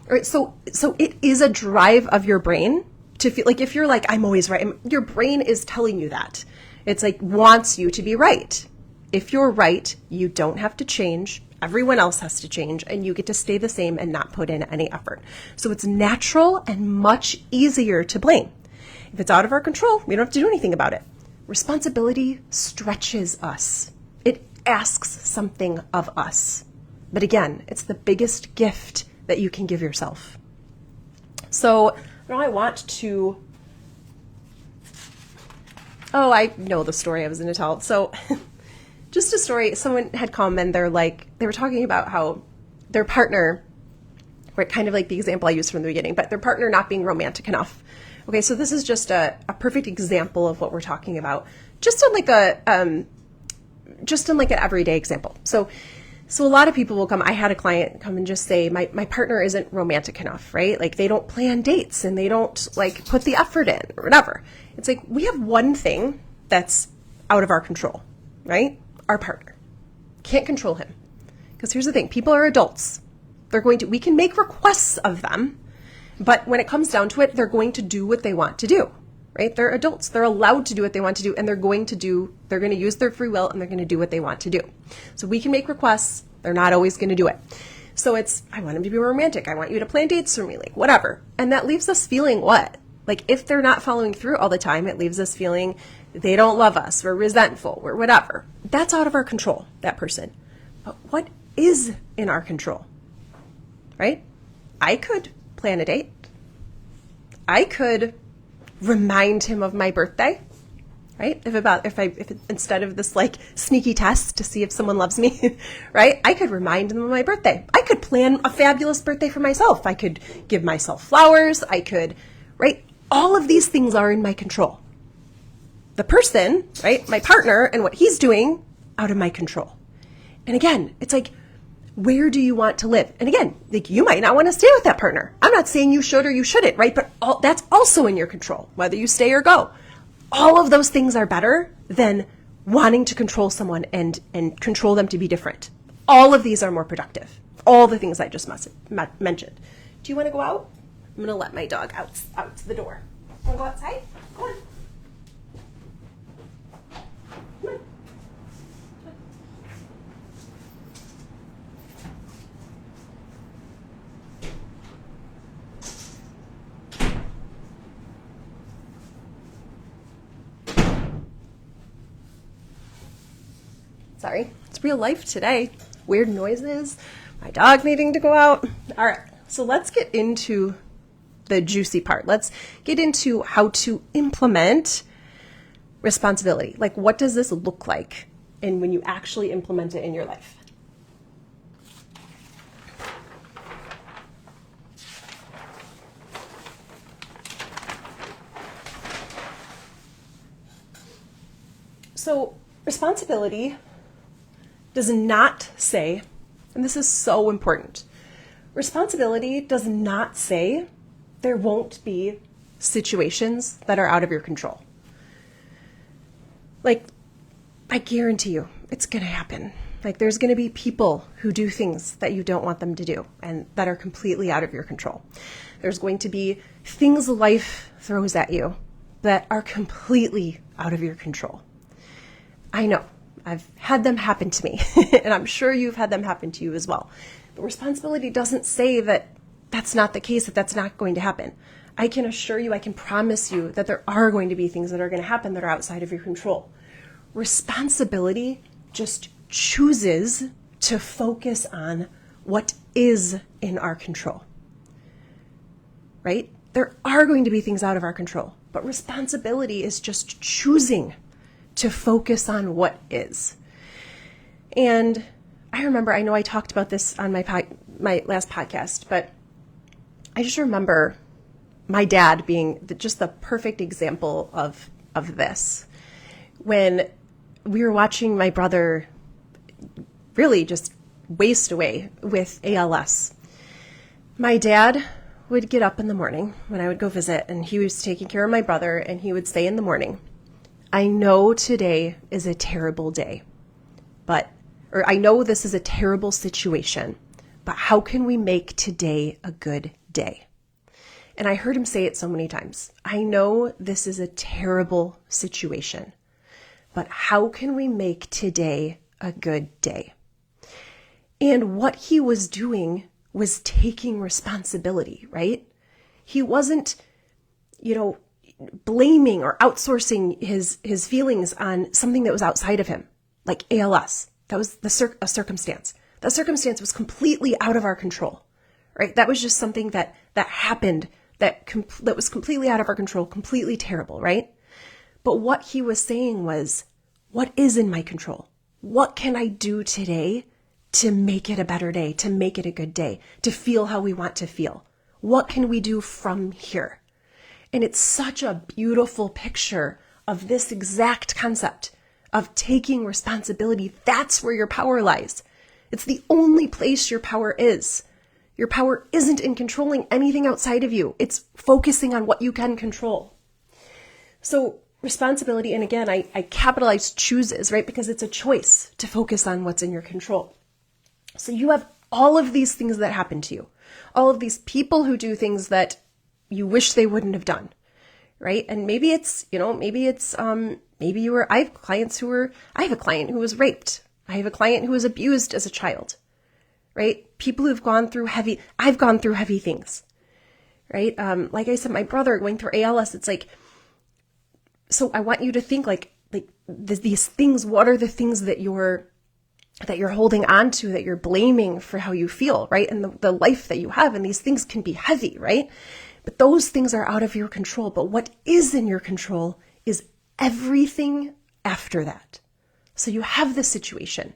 All right, so it is a drive of your brain to feel like, if you're like, I'm always right, your brain is telling you that. It's like, wants you to be right. If you're right, you don't have to change. Everyone else has to change, and you get to stay the same and not put in any effort. So it's natural and much easier to blame. If it's out of our control, we don't have to do anything about it. Responsibility stretches us. It asks something of us. But again, it's the biggest gift that you can give yourself. So now I want to... Oh, I know the story I was going to tell. So... Just a story, someone had come and they were talking about how their partner, right, kind of like the example I used from the beginning, but their partner not being romantic enough. Okay, so this is just a perfect example of what we're talking about, just in like an everyday example. So a lot of people will come. I had a client come and just say, my partner isn't romantic enough, right? Like, they don't plan dates and they don't like put the effort in or whatever. It's like, we have one thing that's out of our control, right? Our partner. Can't control him. Because here's the thing, people are adults. We can make requests of them, but when it comes down to it, they're going to do what they want to do, right? They're adults. They're allowed to do what they want to do, and they're going to use their free will, and they're going to do what they want to do. So we can make requests. They're not always going to do it. So I want him to be romantic. I want you to plan dates for me, like whatever. And that leaves us feeling what? Like, if they're not following through all the time, it leaves us feeling they don't love us, we're resentful, we're whatever. That's out of our control, that person. But what is in our control, right? I could plan a date. I could remind him of my birthday, right? If instead of this like sneaky test to see if someone loves me, right? I could remind them of my birthday. I could plan a fabulous birthday for myself. I could give myself flowers. Right? All of these things are in my control. The person, right, my partner, and what he's doing, out of my control. And again, it's like, where do you want to live? And again, like, you might not want to stay with that partner. I'm not saying you should or you shouldn't, right? But that's also in your control, whether you stay or go. All of those things are better than wanting to control someone and control them to be different. All of these are more productive. All the things I just mentioned. Do you want to go out? I'm going to let my dog out to the door. Want to go outside? Go on. Come on. Sorry, it's real life today. Weird noises, my dog needing to go out. All right, so let's get into the juicy part. Let's get into how to implement responsibility. Like, what does this look like? And when you actually implement it in your life. So responsibility does not say, and this is so important, responsibility does not say there won't be situations that are out of your control. Like, I guarantee you it's going to happen. Like, there's going to be people who do things that you don't want them to do and that are completely out of your control. There's going to be things life throws at you that are completely out of your control. I know. I've had them happen to me, and I'm sure you've had them happen to you as well. But responsibility doesn't say that that's not the case, that that's not going to happen. I can assure you, I can promise you that there are going to be things that are going to happen that are outside of your control. Responsibility just chooses to focus on what is in our control, right? There are going to be things out of our control, but responsibility is just choosing to focus on what is. And I remember, I know I talked about this on my last podcast, but I just remember my dad being just the perfect example of this. When we were watching my brother really just waste away with ALS, my dad would get up in the morning when I would go visit, and he was taking care of my brother, and he would say in the morning, I know today is a terrible day, or I know this is a terrible situation, but how can we make today a good day? And I heard him say it so many times. I know this is a terrible situation, but how can we make today a good day? And what he was doing was taking responsibility, right? He wasn't, blaming or outsourcing his feelings on something that was outside of him, like ALS. That was a circumstance. That circumstance was completely out of our control, right? That was just something that happened that was completely out of our control, completely terrible, right? But what he was saying was, what is in my control? What can I do today to make it a better day, to make it a good day, to feel how we want to feel? What can we do from here? And it's such a beautiful picture of this exact concept of taking responsibility. That's where your power lies. It's the only place your power is. Your power isn't in controlling anything outside of you. It's focusing on what you can control. So responsibility, and again, I capitalize chooses, right? Because it's a choice to focus on what's in your control. So you have all of these things that happen to you, all of these people who do things that you wish they wouldn't have done, right? And maybe I have a client who was raped. I have a client who was abused as a child, right? People who've I've gone through heavy things, right? Like I said, my brother going through ALS, it's like, so I want you to think like these things, what are the things that you're holding on to, that you're blaming for how you feel, right? And the life that you have, and these things can be heavy, right? But those things are out of your control. But what is in your control is everything after that. So you have the situation,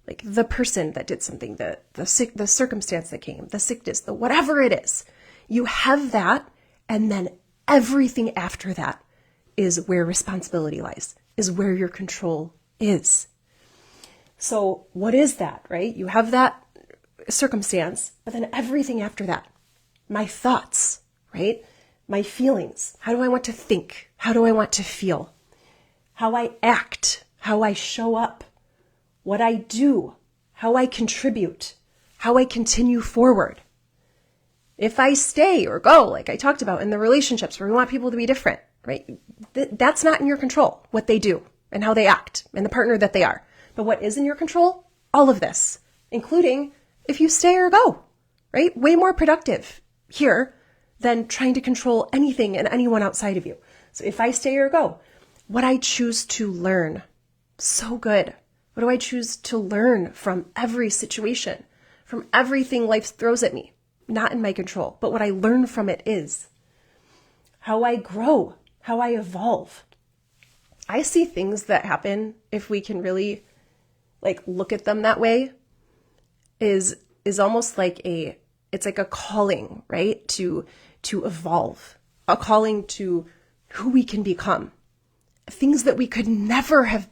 like the person that did something, the circumstance that came, the sickness, the whatever it is. You have that, and then everything after that is where responsibility lies, is where your control is. So what is that, right? You have that circumstance, but then everything after that, my thoughts, right? My feelings. How do I want to think? How do I want to feel? How I act, how I show up, what I do, how I contribute, how I continue forward. If I stay or go, like I talked about in the relationships where we want people to be different, right? That's not in your control, what they do and how they act and the partner that they are. But what is in your control? All of this, including if you stay or go, right? Way more productive here than trying to control anything and anyone outside of you. So if I stay or go, what I choose to learn, so good. What do I choose to learn from every situation, from everything life throws at me? Not in my control, but what I learn from it is how I grow, how I evolve. I see things that happen, if we can really look at them that way, is almost like it's like a calling, right? To evolve, a calling to who we can become, things that we could never have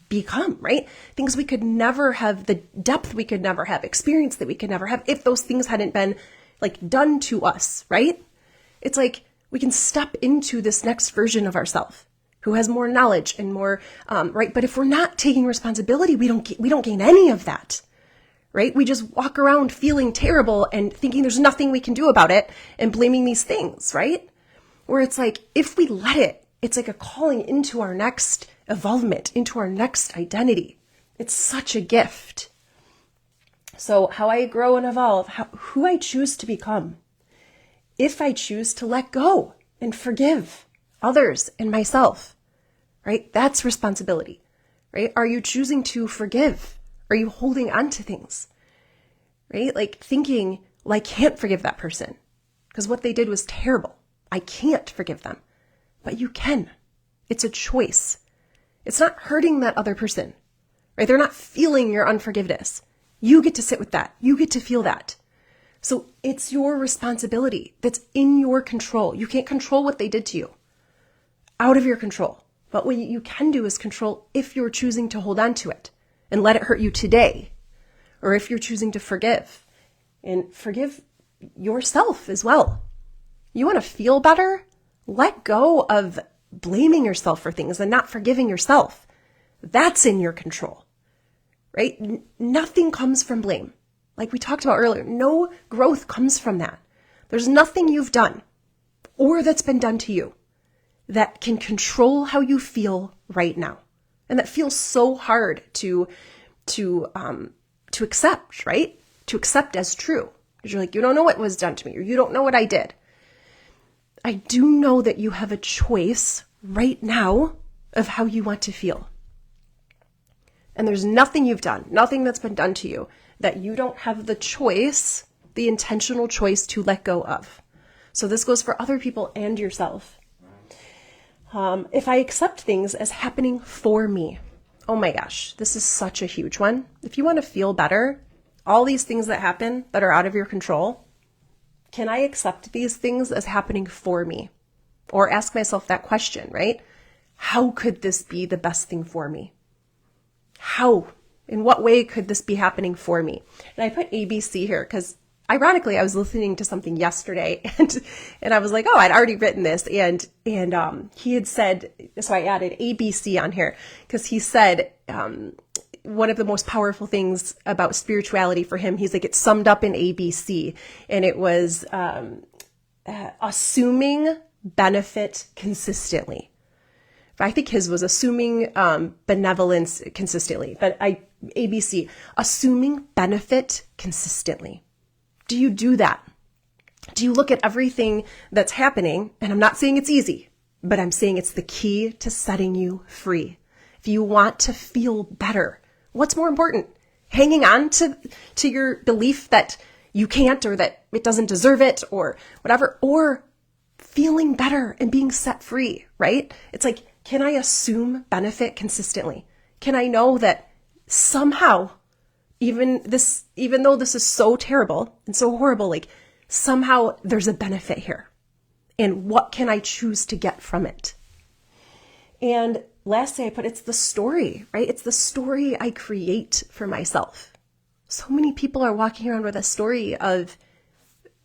become, right? Things we could never have, the depth we could never have, experience that we could never have if those things hadn't been done to us, right? It's like we can step into this next version of ourselves who has more knowledge and more, right? But if we're not taking responsibility, we don't gain any of that, right? We just walk around feeling terrible and thinking there's nothing we can do about it and blaming these things, right? Where it's like, if we let it, it's like a calling into our next evolvement, into our next identity. It's such a gift. So how I grow and evolve, who I choose to become. If I choose to let go and forgive others and myself, right? That's responsibility, right? Are you choosing to forgive? Are you holding on to things, right? Thinking, well, I can't forgive that person because what they did was terrible. I can't forgive them, but you can. It's a choice. It's not hurting that other person, right? They're not feeling your unforgiveness. You get to sit with that. You get to feel that. So it's your responsibility that's in your control. You can't control what they did to you. Out of your control. But what you can do is control if you're choosing to hold on to it and let it hurt you today. Or if you're choosing to forgive and forgive yourself as well. You want to feel better? Let go of blaming yourself for things and not forgiving yourself. That's in your control, right? Nothing comes from blame. Like we talked about earlier, no growth comes from that. There's nothing you've done or that's been done to you that can control how you feel right now. And that feels so hard to accept, right? To accept as true. Because you're like, you don't know what was done to me, or you don't know what I did. I do know that you have a choice right now of how you want to feel. And there's nothing you've done, nothing that's been done to you that you don't have the choice, the intentional choice to let go of. So this goes for other people and yourself. If I accept things as happening for me, oh my gosh, this is such a huge one. If you want to feel better, all these things that happen that are out of your control, can I accept these things as happening for me? Or ask myself that question, right? How could this be the best thing for me? How? In what way could this be happening for me? And I put ABC here because ironically, I was listening to something yesterday and I was like, oh, I'd already written this. And he had said, so I added ABC on here because he said, one of the most powerful things about spirituality for him, he's like, it's summed up in ABC. And it was assuming benefit consistently. I think his was assuming benevolence consistently, but ABC, assuming benefit consistently. Do you do that? Do you look at everything that's happening? And I'm not saying it's easy, but I'm saying it's the key to setting you free. If you want to feel better, what's more important? Hanging on to your belief that you can't or that it doesn't deserve it or whatever, or feeling better and being set free, right? It's like, can I assume benefit consistently? Can I know that somehow, even though this is so terrible and so horrible, like somehow there's a benefit here. And what can I choose to get from it? And lastly, I put it's the story, right? It's the story I create for myself. So many people are walking around with a story of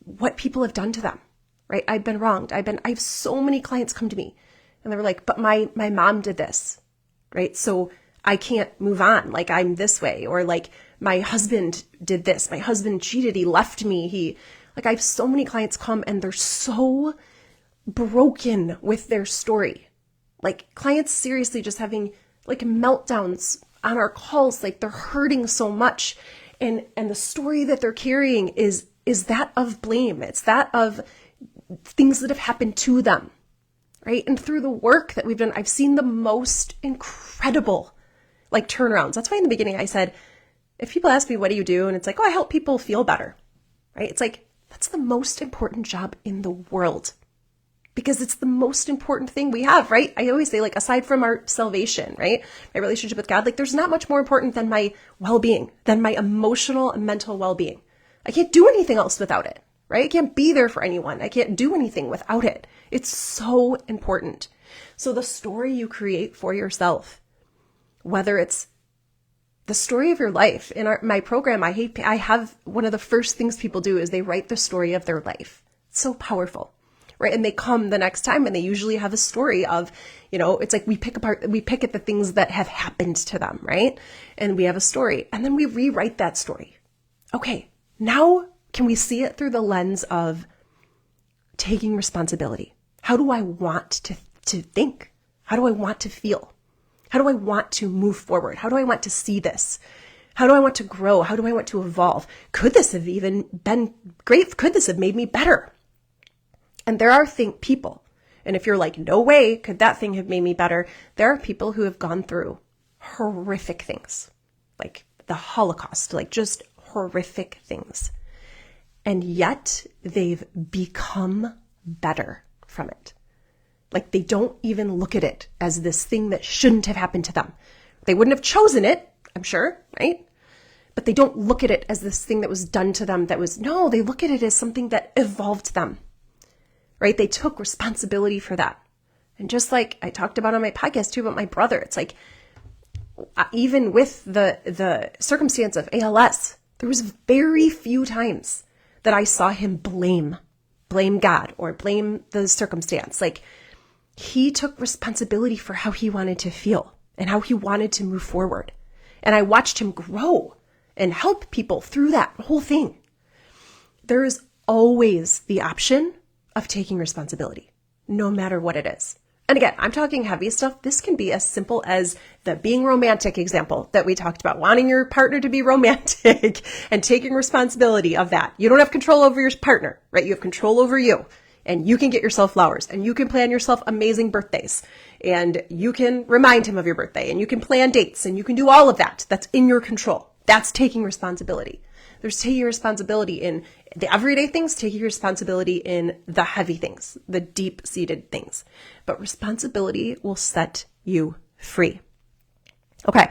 what people have done to them, right? I've been wronged. I have so many clients come to me and they were like, but my mom did this, right? So I can't move on. Like I'm this way, or like my husband did this. My husband cheated. He left me. I have so many clients come and they're so broken with their story. Like clients seriously just having like meltdowns on our calls. Like they're hurting so much. And the story that they're carrying is that of blame. It's that of things that have happened to them, right? And through the work that we've done, I've seen the most incredible like turnarounds. That's why in the beginning I said, if people ask me, what do you do? And it's like, oh, I help people feel better, right? It's like, that's the most important job in the world because it's the most important thing we have, right? I always say, like, aside from our salvation, right? My relationship with God, like, there's not much more important than my well-being, than my emotional and mental well-being. I can't do anything else without it, right? I can't be there for anyone. I can't do anything without it. It's so important. So the story you create for yourself, whether it's the story of your life. In my program, I have one of the first things people do is they write the story of their life. It's so powerful, right? And they come the next time and they usually have a story of, it's like we pick at the things that have happened to them, right? And we have a story and then we rewrite that story. Okay, now can we see it through the lens of taking responsibility? How do I want to think? How do I want to feel? How do I want to move forward? How do I want to see this? How do I want to grow? How do I want to evolve? Could this have even been great? Could this have made me better? And there are people, and if you're like, no way could that thing have made me better, there are people who have gone through horrific things, like the Holocaust, like just horrific things. And yet they've become better from it. Like they don't even look at it as this thing that shouldn't have happened to them. They wouldn't have chosen it, I'm sure, right? But they don't look at it as this thing that was done to them they look at it as something that evolved them, right? They took responsibility for that. And just like I talked about on my podcast too about my brother, it's like, even with the circumstance of ALS, there was very few times that I saw him blame God or blame the circumstance. Like, he took responsibility for how he wanted to feel and how he wanted to move forward. And I watched him grow and help people through that whole thing. There is always the option of taking responsibility, no matter what it is. And again, I'm talking heavy stuff. This can be as simple as the being romantic example that we talked about, wanting your partner to be romantic and taking responsibility of that. You don't have control over your partner, right? You have control over you. And you can get yourself flowers and you can plan yourself amazing birthdays and you can remind him of your birthday and you can plan dates and you can do all of that. That's in your control. That's taking responsibility. There's taking responsibility in the everyday things, taking responsibility in the heavy things, the deep-seated things. But responsibility will set you free. Okay,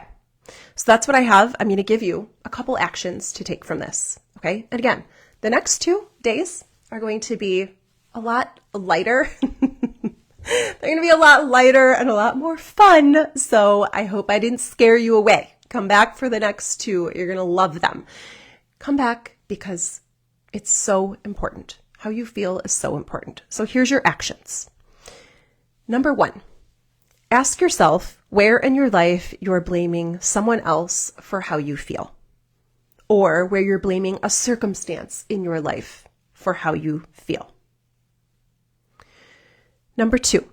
so that's what I have. I'm going to give you a couple actions to take from this. Okay, and again, the next 2 days are going to be a lot lighter. They're going to be a lot lighter and a lot more fun. So I hope I didn't scare you away. Come back for the next 2. You're going to love them. Come back because it's so important. How you feel is so important. So here's your actions. Number 1, ask yourself where in your life you're blaming someone else for how you feel, or where you're blaming a circumstance in your life for how you feel. Number 2,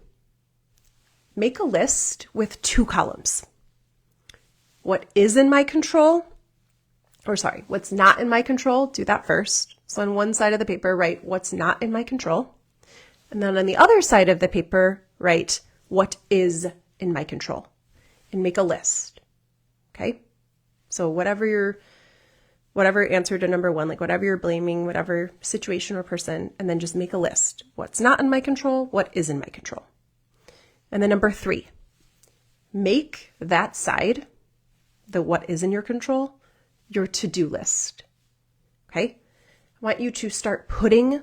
make a list with 2 columns. What is in my control? What's not in my control? Do that first. So on one side of the paper, write what's not in my control. And then on the other side of the paper, write what is in my control. And make a list. Okay? So whatever answer to number 1, like whatever you're blaming, whatever situation or person, and then just make a list. What's not in my control? What is in my control? And then number 3, make that side, the what is in your control, your to-do list. Okay? I want you to start putting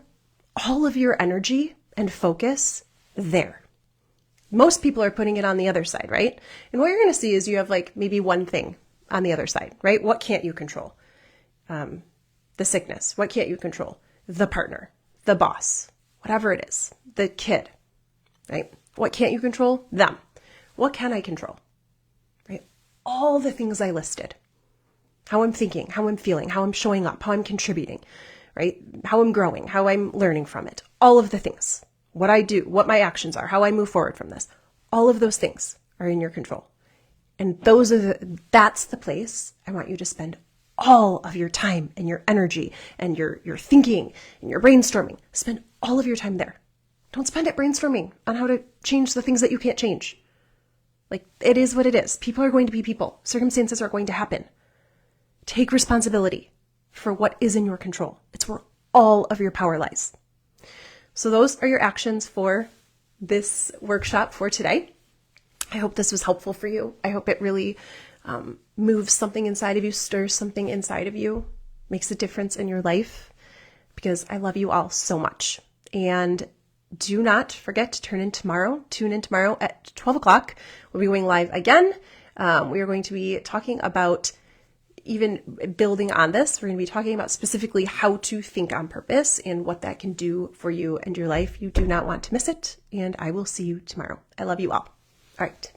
all of your energy and focus there. Most people are putting it on the other side, right? And what you're going to see is you have like maybe one thing on the other side, right? What can't you control? The sickness. What can't you control? The partner, the boss, whatever it is, the kid, right? What can't you control? Them. What can I control? Right? All the things I listed. How I'm thinking, how I'm feeling, how I'm showing up, how I'm contributing, right? How I'm growing, how I'm learning from it. All of the things. What I do, what my actions are, how I move forward from this. All of those things are in your control. And that's the place I want you to spend all of your time and your energy and your thinking and your brainstorming. Spend all of your time there. Don't spend it brainstorming on how to change the things that you can't change. Like, it is what it is. People are going to be people. Circumstances are going to happen. Take responsibility for what is in your control. It's where all of your power lies. So those are your actions for this workshop for today. I hope this was helpful for you. I hope it really moves something inside of you, stirs something inside of you, makes a difference in your life, because I love you all so much. And do not forget to tune in tomorrow at 12 o'clock. We'll be going live again. We are going to be talking about even building on this. We're going to be talking about specifically how to think on purpose and what that can do for you and your life. You do not want to miss it. And I will see you tomorrow. I love you all. All right.